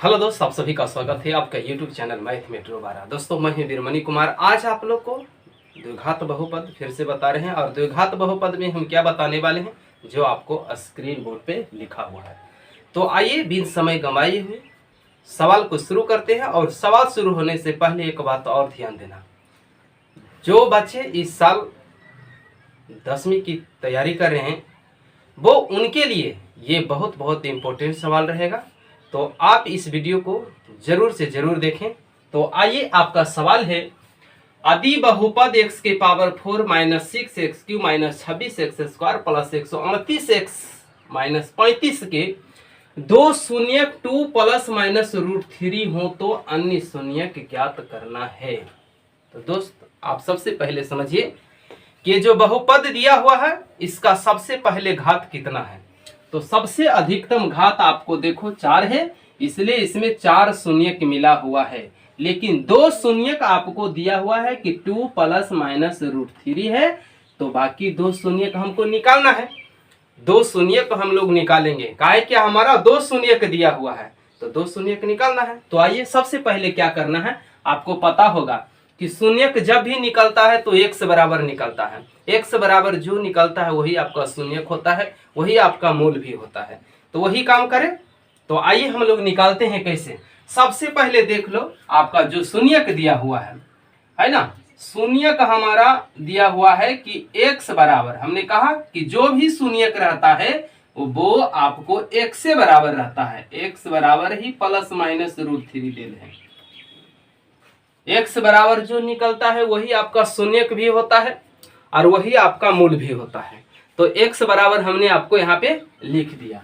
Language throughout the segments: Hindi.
हेलो दोस्त, आप सभी का स्वागत है आपका यूट्यूब चैनल मैथ में दोबारा। दोस्तों, मैं हूं वीरमणि कुमार। आज आप लोग को द्विघात बहुपद फिर से बता रहे हैं और द्विघात बहुपद में हम क्या बताने वाले हैं जो आपको स्क्रीन बोर्ड पे लिखा हुआ है। तो आइए बिन समय गंवाए हुए सवाल को शुरू करते हैं। और सवाल शुरू होने से पहले एक बात और ध्यान देना, जो बच्चे इस साल 10वीं की तैयारी कर रहे हैं वो उनके लिए ये बहुत इम्पोर्टेंट सवाल रहेगा। तो आप इस वीडियो को जरूर से जरूर देखें। तो आइए, आपका सवाल है, आदि बहुपद x के power 4 minus 6x³ minus 26x² plus 129x minus 35 के दो शून्यक 2 प्लस माइनस √3 हो तो अन्य शून्यक ज्ञात करना है। तो दोस्त, आप सबसे पहले समझिए कि जो बहुपद दिया हुआ है इसका सबसे पहले घात कितना है। तो सबसे अधिकतम घात आपको देखो 4 है, इसलिए इसमें 4 शून्यक मिला हुआ है। लेकिन दो शून्यक आपको दिया हुआ है कि 2 प्लस माइनस √3 है, तो बाकी दो शून्यक हमको निकालना है। दो शून्यक हम लोग निकालेंगे, काहे क्या हमारा दो शून्यक दिया हुआ है तो दो शून्यक निकालना है। तो आइए, सबसे पहले क्या करना है, आपको पता होगा कि शून्यक जब भी निकलता है तो x बराबर निकलता है। x बराबर जो निकलता है वही आपका शून्यक होता है, वही आपका मूल भी होता है। तो वही काम करें। तो आइए हम लोग निकालते हैं कैसे। सबसे पहले देख लो, आपका जो शून्यक दिया हुआ है ना, शून्यक हमारा दिया हुआ है कि x बराबर, हमने कहा कि जो भी शून्यक रहता है वो आपको x से बराबर रहता है। x बराबर ही प्लस माइनस √3 ले लें। x बराबर जो निकलता है वही आपका शून्यक भी होता है और वही आपका मूल भी होता है। तो x बराबर हमने आपको यहाँ पे लिख दिया।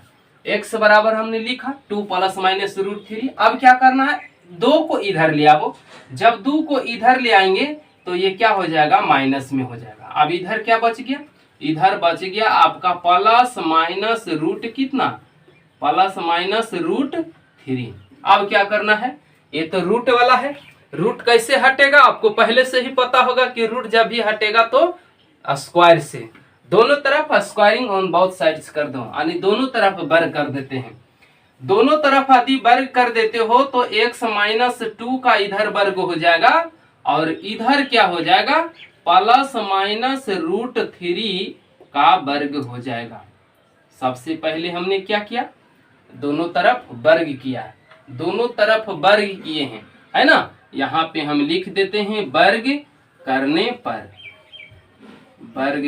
x बराबर हमने लिखा 2 प्लस माइनस √3। अब क्या करना है, 2 को इधर ले आओ। जब 2 को इधर ले आएंगे तो ये क्या हो जाएगा, माइनस में हो जाएगा। अब इधर क्या बच गया, इधर बच गया आपका प्लस माइनस रूट कितना, प्लस माइनस √3। अब क्या करना है, ये तो रूट वाला है, रूट कैसे हटेगा आपको पहले से ही पता होगा कि रूट जब भी हटेगा तो स्क्वायर से। दोनों तरफ स्क्वायरिंग ऑन बोथ साइड्स कर दो, यानी दोनों तरफ वर्ग कर देते हैं। दोनों तरफ यदि वर्ग कर देते हो तो x माइनस 2 का इधर वर्ग हो जाएगा और इधर क्या हो जाएगा, प्लस माइनस √3 का वर्ग हो जाएगा। सबसे पहले हमने क्या किया, दोनों तरफ वर्ग किया, दोनों तरफ वर्ग किए हैं, है ना। यहाँ पे हम लिख देते हैं वर्ग करने पर, वर्ग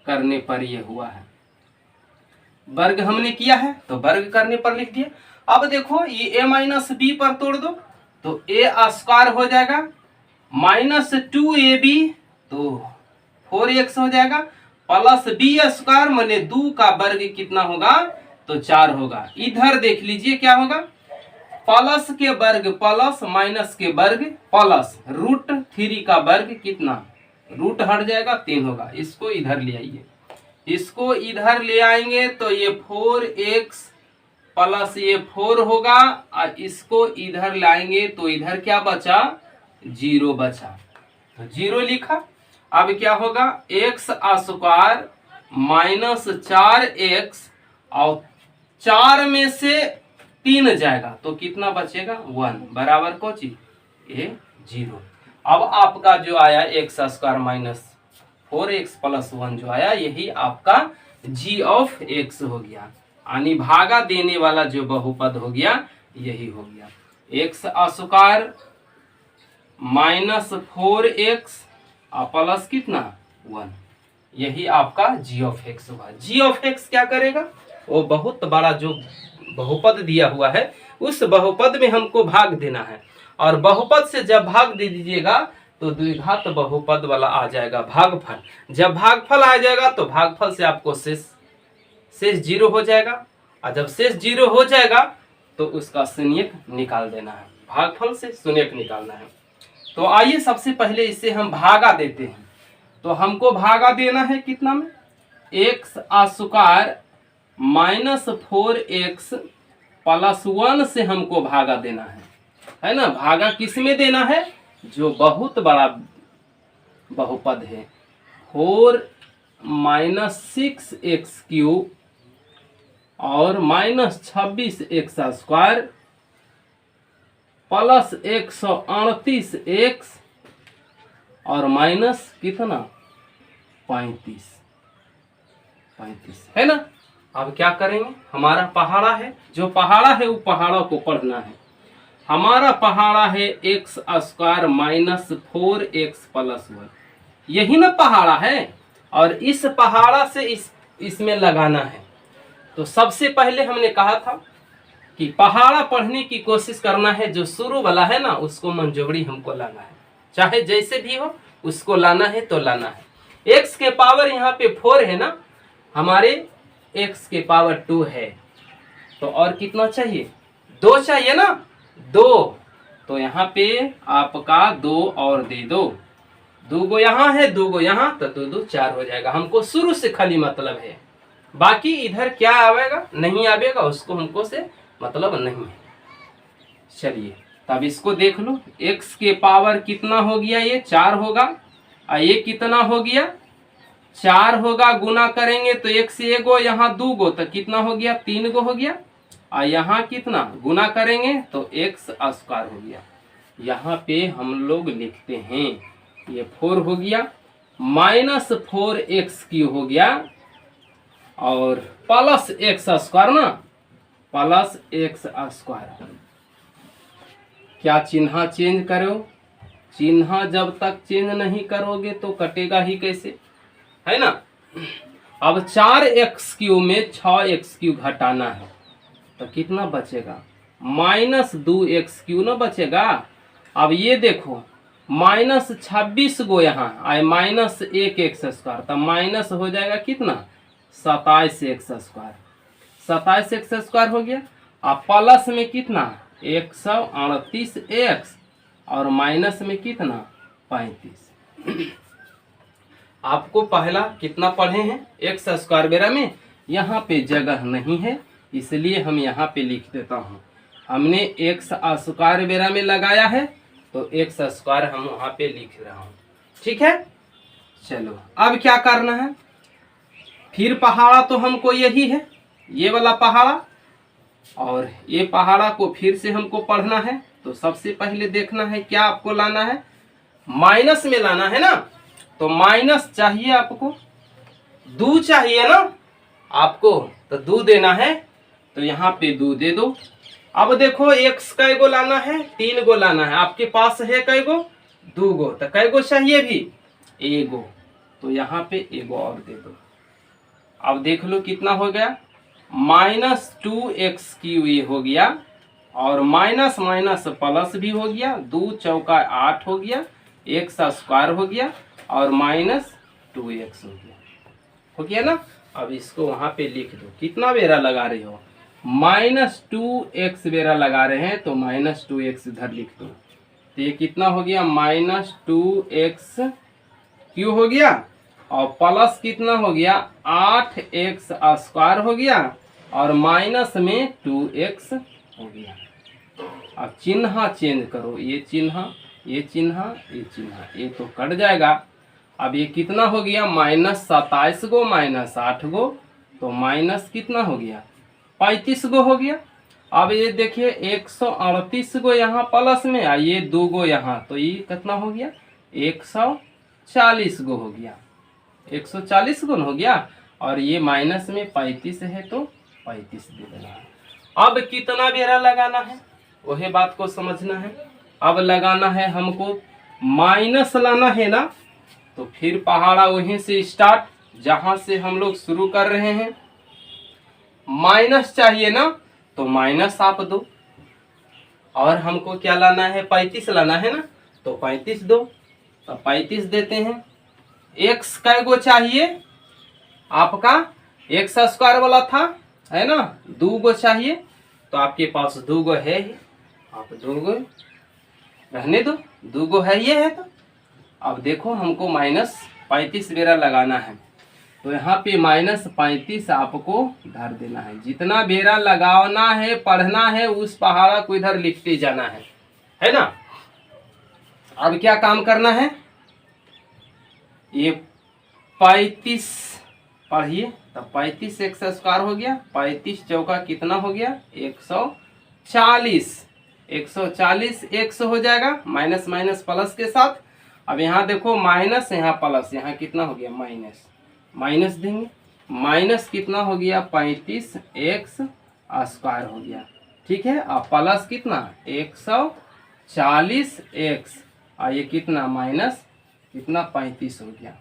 करने पर ये हुआ है। वर्ग हमने किया है तो वर्ग करने पर लिख दिया। अब देखो, ये a माइनस बी पर तोड़ दो तो a स्क्वायर हो जाएगा, माइनस 2ab तो 4x हो जाएगा, प्लस b स्क्वायर माने 2 का वर्ग कितना होगा तो 4 होगा। इधर देख लीजिए क्या होगा, प्लस के वर्ग प्लस माइनस के वर्ग प्लस √3 का वर्ग कितना, रूट हट जाएगा 3 होगा। इसको इधर ले आइए, इसको इधर ले आएंगे तो ये 4x प्लस ये 4 होगा और इसको इधर लाएंगे तो इधर क्या बचा, 0 बचा, तो 0 लिखा। अब क्या होगा, x स्क्वायर माइनस 4x और 4 में से 3 जाएगा तो कितना बचेगा, 1 बराबर को चीज ये 0। अब आपका जो आया x square minus 4x plus 1 जो आया, यही आपका g ऑफ x हो गया, यानी भागा देने वाला जो बहुपद हो गया यही हो गया। x स्क्वायर माइनस 4x और प्लस कितना 1, यही आपका g ऑफ x होगा। g ऑफ x क्या करेगा, वो बहुत बड़ा जो बहुपद दिया हुआ है उस बहुपद में हमको भाग देना है, और बहुपद से जब भाग दे दीजिएगा तो द्विघात बहुपद वाला आ जाएगा भागफल। जब भागफल आ जाएगा तो भागफल से आपको शेष 0 हो जाएगा, और जब शेष 0 हो जाएगा तो उसका शून्यक निकाल देना है, भागफल से शून्यक निकालना है। तो आइए, सबसे पहले इसे हम भागा देते हैं। तो हमको भागा देना है कितना में, x square minus 4x plus 1 से हमको भागा देना है ना। भागा किस में देना है, जो बहुत बड़ा बहुपद है, 4 माइनस 6x³ और माइनस 26x² प्लस 138 एक्स और माइनस कितना 35 है ना। अब क्या करेंगे, हमारा पहाड़ा है, जो पहाड़ा है वो पहाड़ा को पढ़ना है। हमारा पहाड़ा है x square minus 4x plus 1, यही ना पहाड़ा है। और इस पहाड़ा से इसमें लगाना है। तो सबसे पहले हमने कहा था कि पहाड़ा पढ़ने की कोशिश करना है, जो शुरू वाला है ना उसको मंजोगड़ी हमको लाना है, चाहे जैसे भी हो उसको लाना है तो लाना है। एक्स के पावर यहाँ पे 4 है ना, हमारे एक्स के पावर 2 है, तो और कितना चाहिए 2 चाहिए ना, 2। तो यहाँ पे आपका 2 और दे दो, 2 गो यहाँ है 2 गो यहाँ, तो 2 2 4 हो जाएगा। हमको शुरू से खाली मतलब है, बाकी इधर क्या आवेगा नहीं आवेगा उसको हमको से मतलब नहीं है। चलिए तब इसको देख लो, x के पावर कितना हो गया, ये 4 होगा, और ये कितना हो गया 4 होगा, गुना करेंगे तो एक से 1 गो, यहाँ 2 गो, तो कितना हो गया 3 गो हो गया, और यहाँ कितना गुना करेंगे तो x स्क्वायर हो गया। यहाँ पे हम लोग लिखते हैं ये 4 हो गया माइनस 4x क्यूब हो गया और प्लस x स्क्वायर ना, प्लस x स्क्वायर। क्या चिन्ह चेंज करो, चिन्ह जब तक चेंज नहीं करोगे तो कटेगा ही कैसे, है ना। अब 4x क्यूब में 6x क्यूब घटाना है तो कितना बचेगा माइनस 2x क्यूब ना बचेगा। अब ये देखो माइनस 26 गो यहाँ आए, माइनस 1x स्क्वायर, तब माइनस हो जाएगा कितना 27x स्क्वायर, 27x स्क्वायर हो गया। अब प्लस में कितना 138x और माइनस में कितना 35। आपको पहला कितना पढ़े हैं एक्स स्क्वायर बेरा में, यहाँ पे जगह नहीं है इसलिए हम यहाँ पे लिख देता हूँ। हमने एक्स स्क्वायर बेरा में लगाया है तो एक्स स्क्वायर हम वहाँ पे लिख रहा हूँ, ठीक है। चलो अब क्या करना है, फिर पहाड़ा तो हमको यही है, ये वाला पहाड़ा, और ये पहाड़ा को फिर से हमको पढ़ना है। तो सबसे पहले देखना है क्या आपको लाना है, माइनस में लाना है ना, तो माइनस चाहिए आपको, 2 चाहिए ना आपको, तो 2 देना है, तो यहाँ पे 2 दे दो। अब देखो एक्स कै गो लाना है, 3 गो लाना है, आपके पास है कै गो 2 गो, तो कै गो चाहिए भी 1 गो, तो यहाँ पे 1 गो और दे दो। अब देख लो कितना हो गया माइनस 2x क्यूब ये हो गया, और माइनस माइनस प्लस भी हो गया, 2 चौका 8 हो गया, एक्स स्क्वायर हो गया और माइनस 2x हो गया ना। अब इसको वहां पे लिख दो, कितना बेरा लगा रहे हो माइनस 2x बेरा लगा रहे हैं तो माइनस 2x इधर लिख दो, तो ये कितना हो गया माइनस 2x क्यूब हो गया और प्लस कितना हो गया 8x स्क्वायर हो गया और माइनस में 2x हो गया। अब चिन्ह चेंज करो, ये चिन्ह ये चिन्ह ये चिन्ह, ये तो कट जाएगा। अब ये कितना हो गया माइनस 27 गो माइनस 8 गो, तो माइनस कितना हो गया 35 गो हो गया। अब ये देखिए 138 गो यहाँ प्लस में, ये 2 गो यहाँ, तो ये कितना हो गया 140 गो हो गया, 140 गुण हो गया, और ये माइनस में 35 है तो 35 दे देना है। अब कितना बेरा लगाना है वही बात को समझना है। अब लगाना है हमको माइनस लाना है ना, तो फिर पहाड़ा वहीं से स्टार्ट जहां से हम लोग शुरू कर रहे हैं। माइनस चाहिए ना, तो माइनस आप दो, और हमको क्या लाना है 35 लाना है ना, तो 35 दो, तो 35 देते हैं। एक्स कै गो चाहिए आपका, एक्स स्क्वायर वाला था है ना, 2 गो चाहिए, तो आपके पास 2 गो है ही, आप 2 गो रहने दो, 2 गो है ये है। तो अब देखो हमको माइनस 35 बेरा लगाना है, तो यहाँ पे माइनस 35 आपको धर देना है। जितना बेरा लगाना है पढ़ना है उस पहाड़ा को इधर लिखते जाना है ना। अब क्या काम करना है, ये 35 पढ़िए, तब 35 एक्स स्क्वायर हो गया, 35 चौका कितना हो गया 140, 140 x हो जाएगा, माइनस माइनस प्लस के साथ। अब यहाँ देखो माइनस, यहाँ प्लस, यहाँ कितना हो गया माइनस, माइनस देंगे, माइनस कितना हो गया 35x स्क्वायर हो गया, ठीक है। अब प्लस कितना 140x, और ये कितना माइनस कितना 35 हो गया।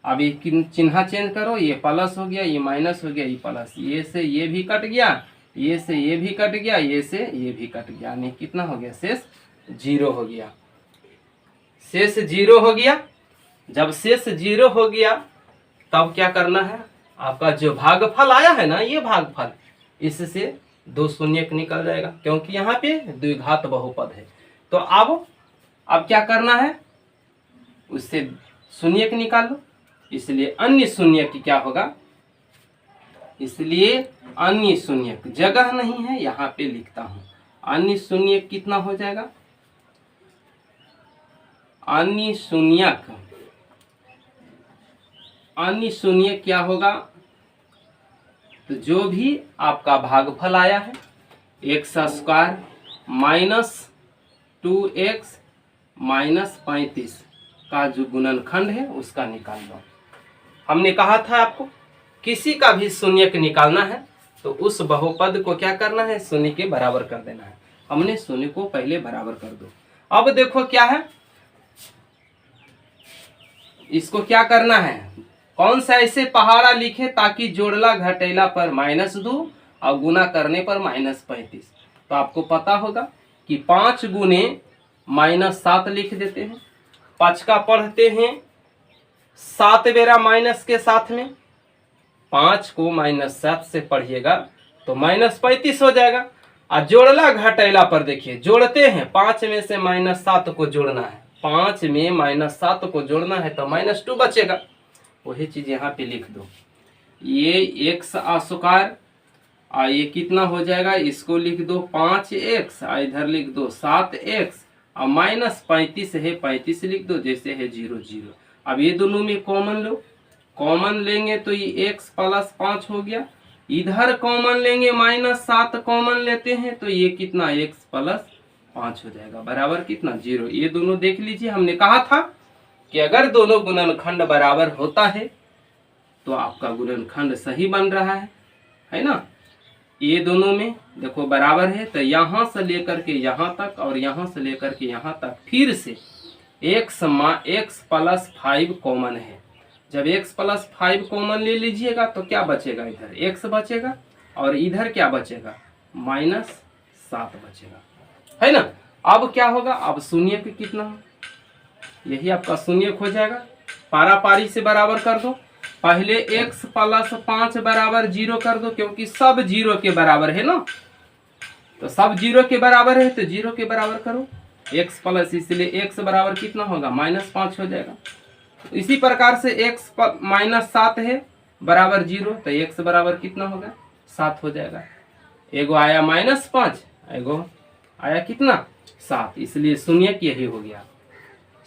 अब ये चिन्ह चेंज करो, ये प्लस हो गया, ये माइनस हो गया, ये प्लस, ये से ये भी कट गया, ये से ये भी कट गया, ये से ये भी कट गया, यानी कितना हो गया शेष 0 हो गया, शेष 0 हो गया। जब शेष 0 हो गया तब क्या करना है, आपका जो भागफल आया है ना, ये भागफल, इससे 2 शून्य निकल जाएगा, क्योंकि यहाँ पे द्विघात बहुपद है। तो अब क्या करना है, उससे शून्य निकाल लो, इसलिए अन्य शून्य की क्या होगा, इसलिए अन्य शून्य जगह नहीं है, यहाँ पे लिखता हूं, अन्य शून्य कितना हो जाएगा, अन्य शून्य क्या होगा, तो जो भी आपका भागफल आया है x square minus 2x minus 35 का जो गुणनखंड है उसका निकाल लो। हमने कहा था आपको किसी का भी शून्य निकालना है तो उस बहुपद को क्या करना है, शून्य के बराबर कर देना है। हमने शून्य को पहले बराबर कर दो। अब देखो क्या है, इसको क्या करना है, कौन सा ऐसे पहाड़ा लिखे ताकि जोड़ला घटेला पर -2 और गुना करने पर -35। तो आपको पता होगा कि 5 गुने -7 लिख देते हैं, 5 का पढ़ते हैं 7 बेरा माइनस के साथ में, 5 को -7 से पढ़िएगा तो -35 हो जाएगा। और जोड़ला घटेला पर देखिए, जोड़ते हैं 5 में से -7 को जोड़ना है, 5 में -7 को जोड़ना है तो -2 बचेगा। वही चीज यहाँ पे लिख दो, ये x स्क्वायर और ये कितना हो जाएगा, इसको लिख दो 5x और इधर लिख दो 7x और -35 है 35 लिख दो, जैसे है 0 0। अब ये दोनों में कॉमन लो, कॉमन लेंगे तो ये x प्लस 5 हो गया, इधर कॉमन लेंगे -7 कॉमन लेते हैं तो ये कितना x प्लस 5 हो जाएगा, बराबर कितना 0। ये दोनों देख लीजिए, हमने कहा था कि अगर दोनों गुणनखंड बराबर होता है तो आपका गुणनखंड सही बन रहा है ना। ये दोनों में देखो बराबर है तो यहाँ से लेकर के यहाँ तक और यहाँ से लेकर के यहाँ तक फिर से x प्लस 5 कॉमन है। जब x प्लस 5 कॉमन ले लीजिएगा तो क्या बचेगा, इधर x बचेगा और इधर क्या बचेगा -7 बचेगा, है ना। अब क्या होगा, अब शून्य के कितना, यही आपका शून्य हो जाएगा। पारापारी से बराबर कर दो, पहले x प्लस 5 बराबर 0 कर दो, क्योंकि सब 0 के बराबर है ना, तो सब 0 के बराबर है तो 0 के बराबर करो, x प्लस, इसलिए x बराबर कितना होगा -5 हो जाएगा। इसी प्रकार से x -7 है बराबर 0 तो x बराबर कितना होगा 7 हो जाएगा। एगो आया -5, एगो आया कितना 7, इसलिए शून्यक यही हो गया,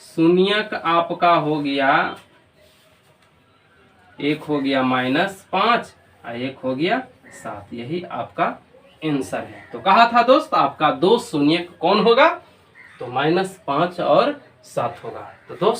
शून्यक आपका हो गया, एक हो गया -5 और एक हो गया 7, यही आपका आंसर है। तो कहा था दोस्त आपका 2 शून्यक कौन होगा, तो -5 और 7 होगा। तो दोस्त